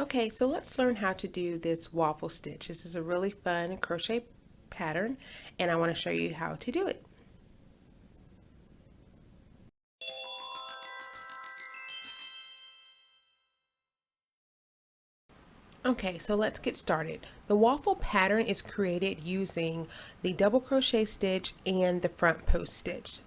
Okay, so let's learn how to do this waffle stitch. This is a really fun crochet pattern, and I want to show you how to do it. Okay, so let's get started. The waffle pattern is created using the double crochet stitch and the front post stitch.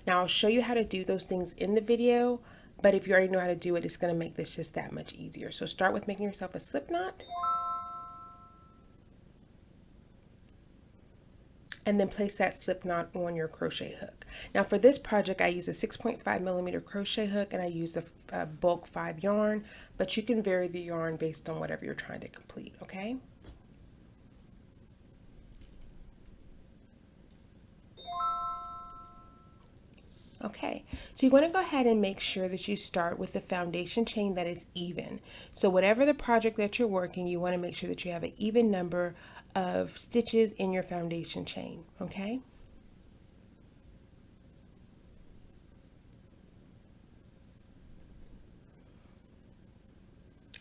Now I'll show you how to do those things in the video, but if you already know how to do it, it's going to make this just that much easier. So start with making yourself a slip knot. And then place that slip knot on your crochet hook. Now for this project, I use a 6.5mm crochet hook and I use a bulk 5 yarn, but you can vary the yarn based on whatever you're trying to complete, okay? Okay, so you want to go ahead and make sure that you start with the foundation chain that is even. So whatever the project that you're working, you want to make sure that you have an even number of stitches in your foundation chain, okay?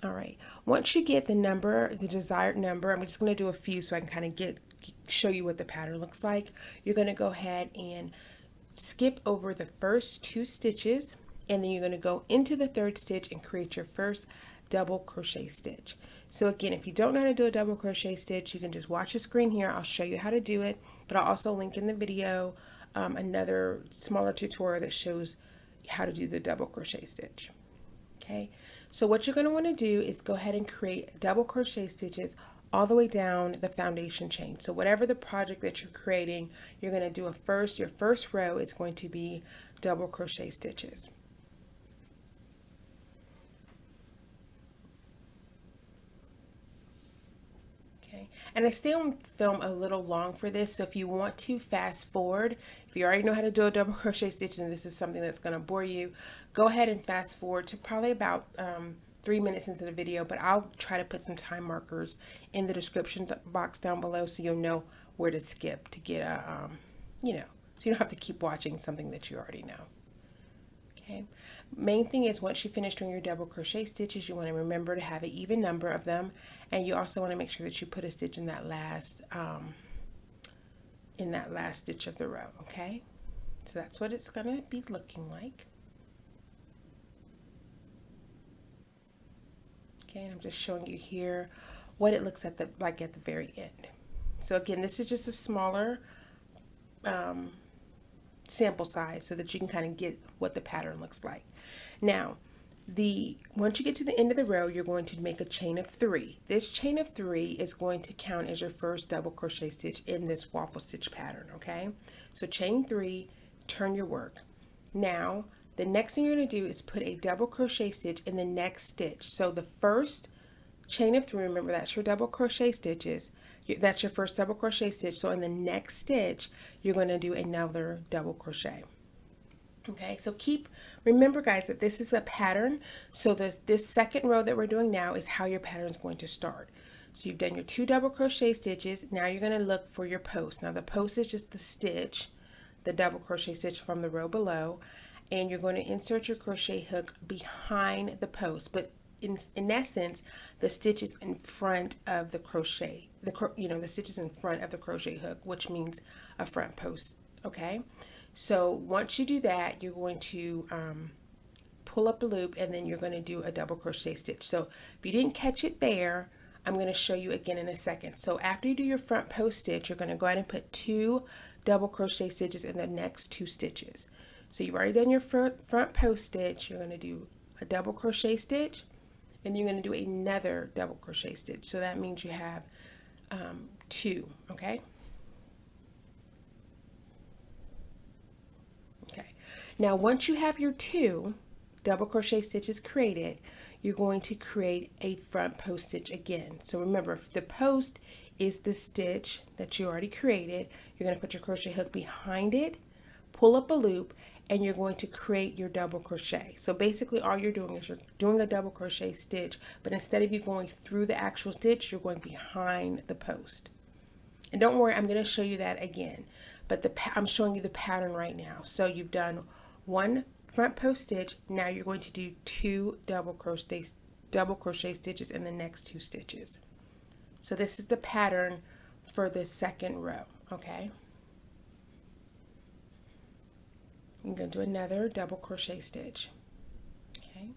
All right, once you get the number, the desired number, I'm just going to do a few so I can kind of show you what the pattern looks like. You're going to go ahead and skip over the first 2 stitches, and then you're going to go into the 3rd stitch and create your first double crochet stitch. So again, if you don't know how to do a double crochet stitch, you can just watch the screen here. I'll show you how to do it, but I'll also link in the video another smaller tutorial that shows how to do the double crochet stitch. Okay, so what you're going to want to do is go ahead and create double crochet stitches all the way down the foundation chain. So whatever the project that you're creating, you're going to do your first row is going to be double crochet stitches. Okay, and I stay on film a little long for this, so if you want to fast forward, if you already know how to do a double crochet stitch and this is something that's going to bore you, go ahead and fast forward to probably about 3 minutes into the video, but I'll try to put some time markers in the description box down below so you'll know where to skip to get a, so you don't have to keep watching something that you already know. Okay. Main thing is once you finish doing your double crochet stitches, you want to remember to have an even number of them, and you also want to make sure that you put a stitch in that last stitch of the row. Okay, so that's what it's going to be looking like. Okay, and I'm just showing you here what it looks like at the very end. So again, this is just a smaller sample size so that you can kind of get what the pattern looks like. Now, once you get to the end of the row, you're going to make a chain of 3. This chain of 3 is going to count as your first double crochet stitch in this waffle stitch pattern, okay? So chain 3, turn your work. Now, the next thing you're going to do is put a double crochet stitch in the next stitch. So the first chain of 3, remember that's your double crochet stitches. That's your first double crochet stitch. So in the next stitch, you're going to do another double crochet. Okay, so remember guys that this is a pattern. So this second row that we're doing now is how your pattern is going to start. So you've done your 2 double crochet stitches. Now you're going to look for your post. Now the post is just the stitch, the double crochet stitch from the row below, and you're going to insert your crochet hook behind the post, but in essence, the stitch is in front of the crochet. The stitch is in front of the crochet hook, which means a front post. Okay, so once you do that, you're going to pull up the loop, and then you're going to do a double crochet stitch. So if you didn't catch it there, I'm going to show you again in a second. So after you do your front post stitch, you're going to go ahead and put 2 double crochet stitches in the next 2 stitches. So you've already done your front post stitch. You're going to do a double crochet stitch, and you're going to do another double crochet stitch. So that means you have 2, okay? Okay. Now once you have your 2 double crochet stitches created, you're going to create a front post stitch again. So remember, if the post is the stitch that you already created, you're going to put your crochet hook behind it, pull up a loop, and you're going to create your double crochet. So basically all you're doing is you're doing a double crochet stitch, but instead of you going through the actual stitch, you're going behind the post. And don't worry, I'm going to show you that again, but I'm showing you the pattern right now. So you've done 1 front post stitch, now you're going to do 2 double crochet stitches in the next 2 stitches. So this is the pattern for the second row, okay? I'm going to do another double crochet stitch, okay?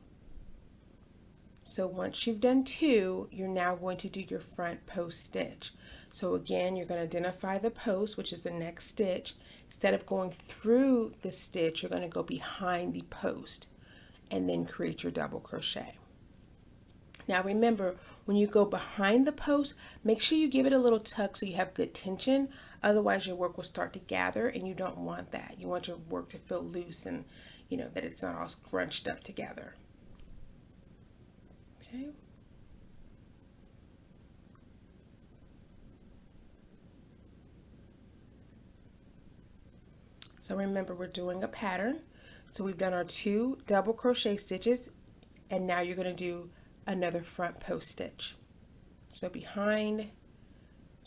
So once you've done 2, you're now going to do your front post stitch. So again, you're going to identify the post, which is the next stitch. Instead of going through the stitch, you're going to go behind the post and then create your double crochet. Now remember, when you go behind the post, make sure you give it a little tug so you have good tension. Otherwise your work will start to gather and you don't want that. You want your work to feel loose and that it's not all scrunched up together. Okay. So remember, we're doing a pattern. So we've done our 2 double crochet stitches, and now you're going to do another front post stitch. So behind,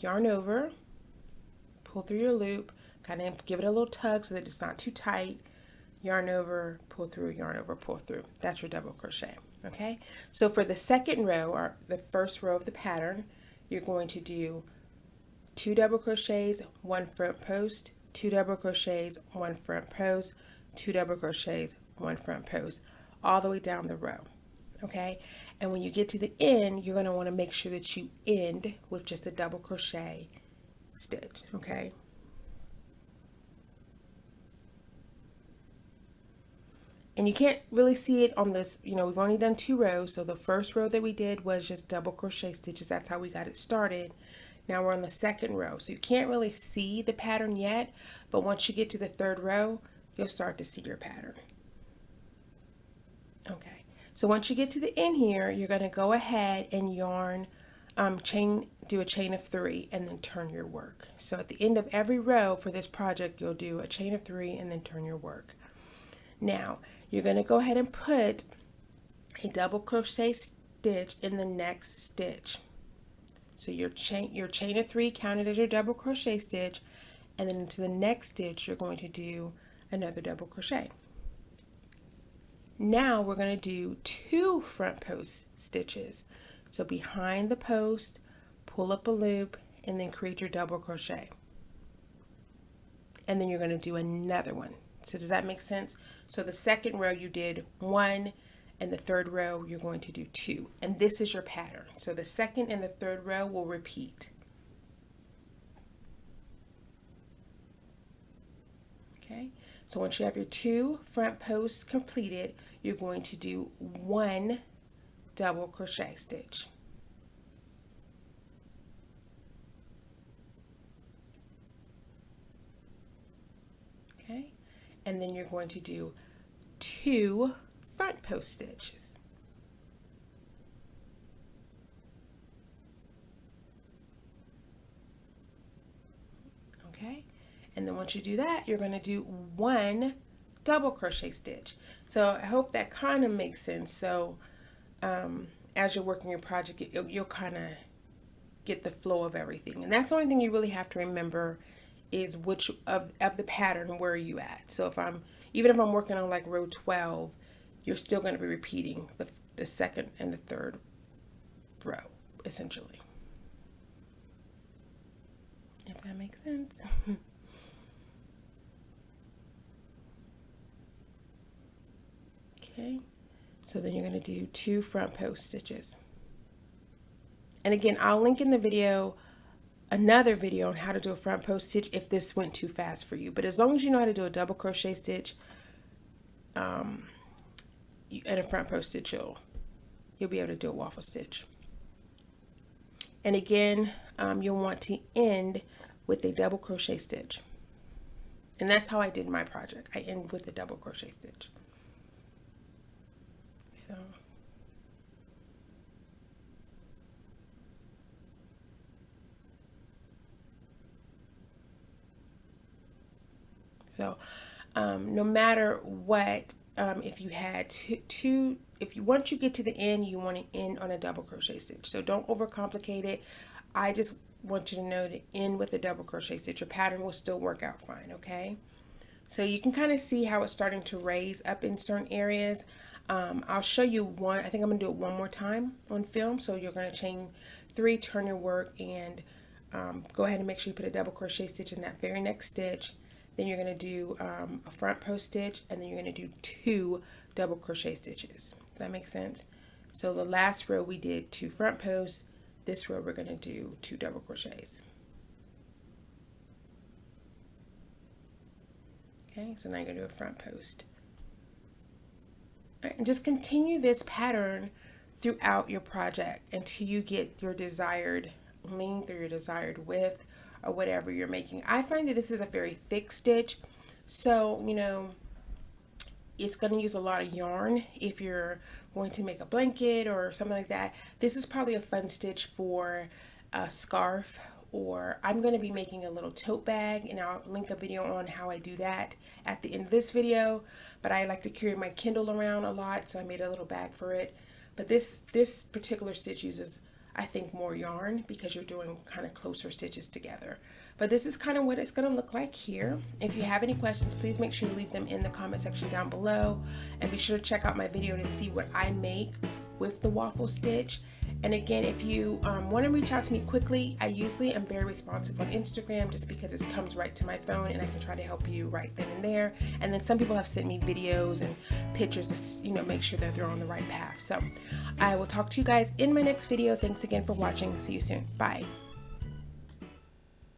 yarn over, pull through your loop, kind of give it a little tug so that it's not too tight, yarn over, pull through, yarn over, pull through. That's your double crochet. Okay, so for the second row, or the first row of the pattern, you're going to do 2 double crochets, 1 front post, 2 double crochets, 1 front post, 2 double crochets, 1 front post, all the way down the row. Okay, and when you get to the end, you're going to want to make sure that you end with just a double crochet stitch. Okay, and you can't really see it on this, we've only done 2 rows. So the first row that we did was just double crochet stitches. That's how we got it started. Now we're on the second row. So you can't really see the pattern yet, but once you get to the third row, you'll start to see your pattern. Okay, so once you get to the end here, you're going to go ahead and yarn, do a chain of 3 and then turn your work. So at the end of every row for this project, you'll do a chain of 3 and then turn your work. Now, you're going to go ahead and put a double crochet stitch in the next stitch. So your chain of 3 counted as your double crochet stitch, and then into the next stitch, you're going to do another double crochet. Now we're going to do 2 front post stitches. So behind the post, pull up a loop, and then create your double crochet. And then you're going to do another one. So does that make sense? So the second row you did 1, and the third row you're going to do 2. And this is your pattern. So the second and the third row will repeat. Okay, so once you have your 2 front posts completed, you're going to do 1 double crochet stitch. Okay, and then you're going to do 2 front post stitches. Okay, and then once you do that, you're going to do 1 double crochet stitch. So I hope that kind of makes sense. So as you're working your project, you'll kind of get the flow of everything. And that's the only thing you really have to remember is which of the pattern where are you at. So even if I'm working on like row 12, you're still going to be repeating the second and the third row, essentially. If that makes sense. Okay, so then you're going to do 2 front post stitches. And again, I'll link in the video another video on how to do a front post stitch if this went too fast for you. But as long as you know how to do a double crochet stitch and a front post stitch, you'll be able to do a waffle stitch. And again, you'll want to end with a double crochet stitch. And that's how I did my project. I end with a double crochet stitch. So no matter what, if you had once you get to the end, you want to end on a double crochet stitch. So don't overcomplicate it. I just want you to know to end with a double crochet stitch. Your pattern will still work out fine, okay? So you can kind of see how it's starting to raise up in certain areas. I'll show you one. I think I'm going to do it one more time on film. So you're going to chain 3, turn your work, and go ahead and make sure you put a double crochet stitch in that very next stitch. Then you're going to do a front post stitch, and then you're going to do 2 double crochet stitches. Does that make sense? So the last row we did 2 front posts. This row we're going to do 2 double crochets. Okay, so now you're going to do a front post. All right, and just continue this pattern throughout your project until you get your desired length or your desired width or whatever you're making. I find that this is a very thick stitch, so you know it's going to use a lot of yarn if you're going to make a blanket or something like that. This is probably a fun stitch for a scarf, or I'm going to be making a little tote bag, and I'll link a video on how I do that at the end of this video. But I like to carry my Kindle around a lot, so I made a little bag for it. But this particular stitch uses, I think, more yarn because you're doing kind of closer stitches together. But this is kind of what it's going to look like here. If you have any questions, please make sure you leave them in the comment section down below, and be sure to check out my video to see what I make with the waffle stitch. And again, if you want to reach out to me quickly, I usually am very responsive on Instagram just because it comes right to my phone and I can try to help you right then and there. And then some people have sent me videos and pictures to, make sure that they're on the right path. So I will talk to you guys in my next video. Thanks again for watching. See you soon. Bye.